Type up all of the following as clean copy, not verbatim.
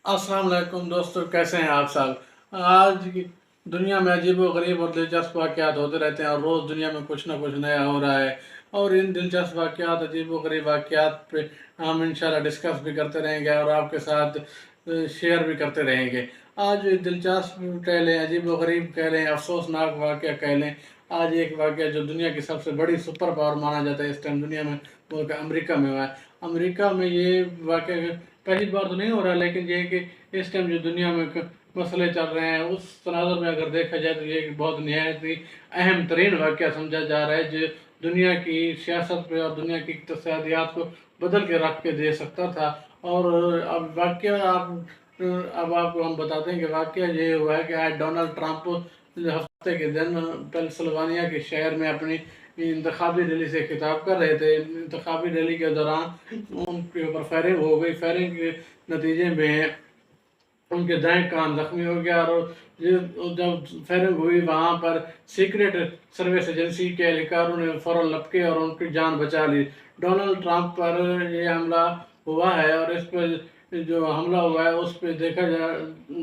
अस्सलाम वालेकुम दोस्तों, कैसे हैं आप सब। आज की दुनिया में अजीब व गरीब और दिलचस्प वाक़यात होते रहते हैं और रोज़ दुनिया में कुछ ना कुछ नया हो रहा है। और इन दिलचस्प वाक़यात, अजीब व गरीब वाक़यात पे हम इंशाल्लाह डिस्कस भी करते रहेंगे और आपके साथ शेयर भी करते रहेंगे। आज दिलचस्प कह लें, अजीब व गरीब कह लें, अफसोसनाक वाक़या कह लें। आज एक वाक़या जो दुनिया की सबसे बड़ी सुपर पावर माना जाता है इस टाइम दुनिया में, वो अमेरिका में हुआ है। अमेरिका में ये वाक़या पहली बार तो नहीं हो रहा, लेकिन ये है कि इस टाइम जो दुनिया में मसले चल रहे हैं उस तनाज़ुर में अगर देखा जाए तो ये एक बहुत निहायत ही अहम तरीन वाक़या समझा जा रहा है, जो दुनिया की सियासत पे और दुनिया की इक़्तिसादियात को बदल के रख के दे सकता था। और अब वाक़या अब आपको हम बताते हैं कि वाक़या ये हुआ है कि आज डोनाल्ड ट्रंप हफ्ते के दिन पेंसिल्वानिया के शहर में अपनी इंतखाबी रैली से खिताब कर रहे थे। इंतखाबी रैली के दौरान उनके ऊपर फायरिंग हो गई। फायरिंग के नतीजे में उनके दाएं कान जख्मी हो गया और जब फायरिंग हुई वहाँ पर सीक्रेट सर्विस एजेंसी के एहलकारों ने फ़ौरन लपके और उनकी जान बचा ली। डोनाल्ड ट्रंप पर ये हमला हुआ है और इस पर जो हमला हुआ है उस पर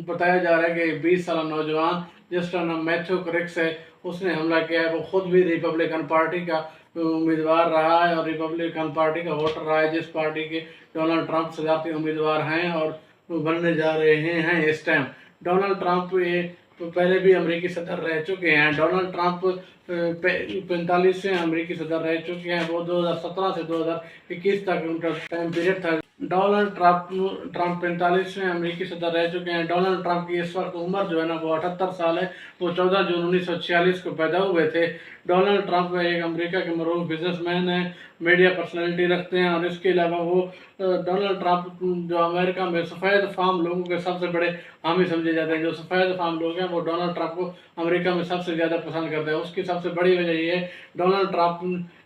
बताया जा रहा है कि 20 साल नौजवान जिसका नाम मैथ्यू क्रिक्स है, उसने हमला किया है। वो खुद भी रिपब्लिकन पार्टी का उम्मीदवार रहा है और रिपब्लिकन पार्टी का वोटर रहा है, जिस पार्टी के डोनाल्ड ट्रंप सदारती उम्मीदवार हैं और बनने जा रहे हैं इस टाइम। डोनाल्ड ट्रंप ये तो पहले भी अमेरिकी सदर रह चुके हैं। डोनाल्ड ट्रंप 45वें अमेरिकी सदर रह चुके हैं। वो 2017 से 2021 तक उनका टाइम पीरियड था। डोनाल्ड ट्रंप 45वें अमेरिकी सदर रह चुके हैं। डोनाल्ड ट्रंप की इस वक्त उम्र जो है ना वो 78 साल है। वो 14 जून 1946 को पैदा हुए थे। डोनाल्ड ट्रंप एक अमेरिका के मरूफ बिजनेसमैन हैं, मीडिया पर्सनैलिटी रखते हैं और इसके अलावा वो डोनाल्ड ट्रंप जो अमेरिका में सफ़ेद फार्म लोगों के सबसे बड़े हामी समझे जाते हैं। जो सफ़ेद फार्म लोग हैं वो डोनाल्ड ट्रंप को अमेरिका में सबसे ज़्यादा पसंद करते हैं। उसकी सबसे बड़ी वजह ये है, डोनाल्ड ट्रंप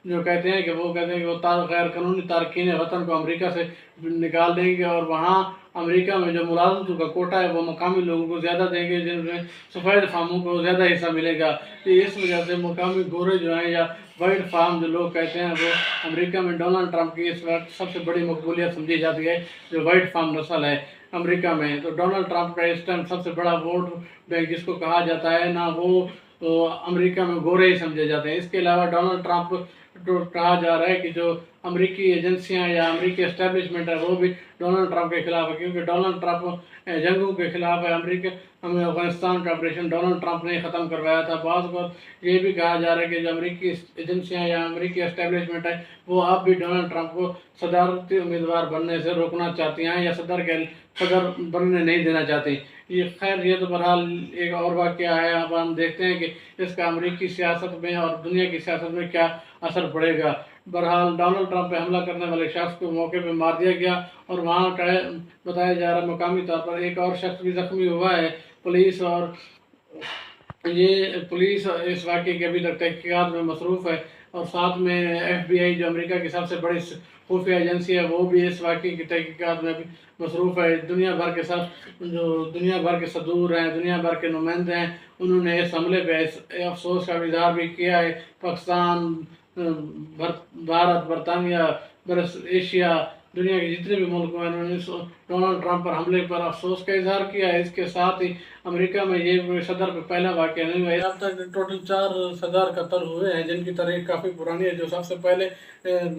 जो कहते हैं कि वो गैर कानूनी तारकीन वतन को अमेरिका से निकाल देंगे और वहाँ अमेरिका में जो मुलाजमतों का कोटा है वो मकामी लोगों को ज़्यादा देंगे, जिनमें सफ़ेद फार्मों को ज़्यादा हिस्सा मिलेगा। तो इस वजह से मकामी गोरे जो हैं या वाइट फार्म जो लोग कहते हैं वो अमेरिका में डोनाल्ड ट्रंप की इस वक्त सबसे बड़ी मकबूलियत समझी जाती है, जो वाइट फार्म नस्ल है अमेरिका में। तो डोनाल्ड ट्रंप का इस टाइम सबसे बड़ा वोट बैंक जिसको कहा जाता है ना, वो तो अमेरिका में गोरे ही समझे जाते हैं। इसके अलावा डोनाल्ड ट्रंप तो कहा जा रहा है कि जो अमेरिकी एजेंसियां या अमेरिकी एस्टेब्लिशमेंट है वो भी डोनाल्ड ट्रंप के खिलाफ है, क्योंकि डोनाल्ड ट्रंप जंगों के खिलाफ है। अफगानिस्तान का ऑपरेशन डोनाल्ड ट्रंप ने ख़त्म करवाया था। बाज़ को ये भी कहा जा रहा है कि जो अमेरिकी एजेंसियां या अमेरिकी एस्टेब्लिशमेंट है वो अब भी डोनाल्ड ट्रंप को सदारती उम्मीदवार बनने से रोकना चाहती हैं या सदर बनने नहीं देना चाहती। ये खैर ये तो बहरहाल एक और वाक़या है। अब हम देखते हैं कि इसका अमेरिकी सियासत में और दुनिया की सियासत में क्या असर पड़ेगा। बहरहाल डोनाल्ड ट्रंप पे हमला करने वाले शख्स को मौके पे मार दिया गया और वहाँ बताया जा रहा है मकामी तौर पर एक और शख्स भी जख्मी हुआ है। पुलिस इस वाक़े की अभी तक तहकीकात में मसरूफ़ है और साथ में FBI जो अमेरिका की सबसे बड़ी खुफिया एजेंसी है वो भी इस वाक़े की तहकीकात में भी मसरूफ़ है। दुनिया भर के सदूर हैं, दुनिया भर के नुमाइंदे हैं, उन्होंने इस हमले पर अफसोस का इज़हार भी किया है। पाकिस्तान, भारत, बरतानिया, एशिया, दुनिया के जितने भी मुल्क हैं उन्होंने डोनाल्ड ट्रंप पर हमले पर अफसोस का इजहार किया है। इसके साथ ही अमेरिका में ये सदर पर पहला वाक़या नहीं हुआ है। अब तक टोटल 4 सदर कत्ल हुए हैं, जिनकी तारीख काफ़ी पुरानी है। जो सबसे पहले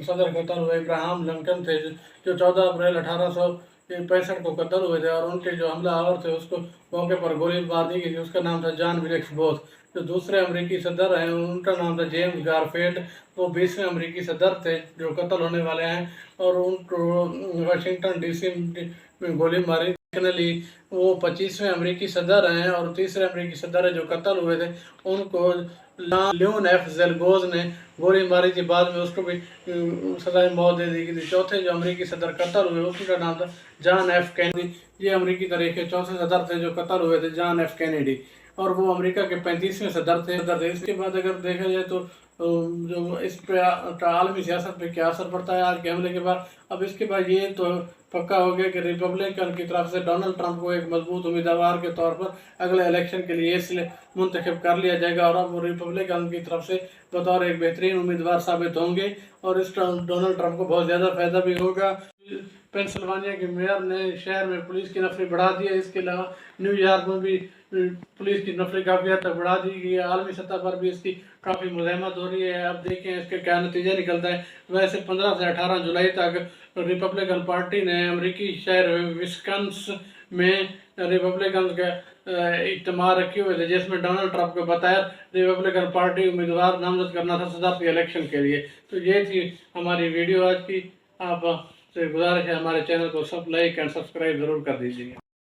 सदर कत्ल हुए इब्राहम लिंकन थे, जो 14 अप्रैल 1865 को कत्ल हुए थे और उनके जो हमलावर थे उसको मौके पर गोली मार दी गई। उसका नाम था जॉन विलिक्स बोथ। जो दूसरे अमेरिकी सदर हैं उनका नाम था जेम्स गारफील्ड। वो 20वें अमेरिकी सदर थे जो कत्ल होने वाले हैं और उनको वाशिंगटन DC में गोली मारी। ली वो 25वें अमेरिकी सदर हैं और तीसरे अमेरिकी सदर है जो कत्ल हुए थे उनको लियोन F. ज़ेलगोज़ ने गोली मारी थी। बाद में उसको भी सजाए मौत दे दी गई थी। चौथे जो अमेरिकी सदर कत्ल हुए उसका नाम था जॉन F. कैनेडी। ये अमेरिकी तारीख के चौथे सदर थे जो कत्ल हुए थे, जॉन F. कैनेडी, और वो अमेरिका के 35वें सदर थे। इसके बाद अगर देखा जाए तो जो इस पे आलमी सियासत पे क्या असर पड़ता है आज के हमले के बाद। अब इसके बाद ये तो पक्का हो गया कि रिपब्लिकन की तरफ से डोनाल्ड ट्रंप को एक मजबूत उम्मीदवार के तौर पर अगले इलेक्शन के लिए इसलिए मुंतखब कर लिया जाएगा और अब वो रिपब्लिकन की तरफ से बतौर एक बेहतरीन उम्मीदवार साबित होंगे और इस डोनाल्ड ट्रंप को बहुत ज़्यादा फ़ायदा भी होगा। पेंसिल्वानिया के मेयर ने शहर में पुलिस की नफरी बढ़ा दी है। इसके अलावा न्यूयॉर्क में भी पुलिस की नफरी काफ़ी हद तक बढ़ा दी गई है। आलमी सतह पर भी इसकी काफ़ी मुज़ाहमत हो रही है। अब देखें इसका क्या नतीजा निकलता है। वैसे 15 से 18 जुलाई तक रिपब्लिकन पार्टी ने अमेरिकी शहर विस्कॉन्स में रिपब्लिकन का इज्तिमा रखे हुए थे, जिसमें डोनाल्ड ट्रंप को बताया रिपब्लिकन पार्टी उम्मीदवार नामजद करना था सदारती इलेक्शन के लिए। तो ये थी हमारी वीडियो आज की। आप से गुजारिश है हमारे चैनल को सब लाइक एंड सब्सक्राइब ज़रूर कर दीजिएगा।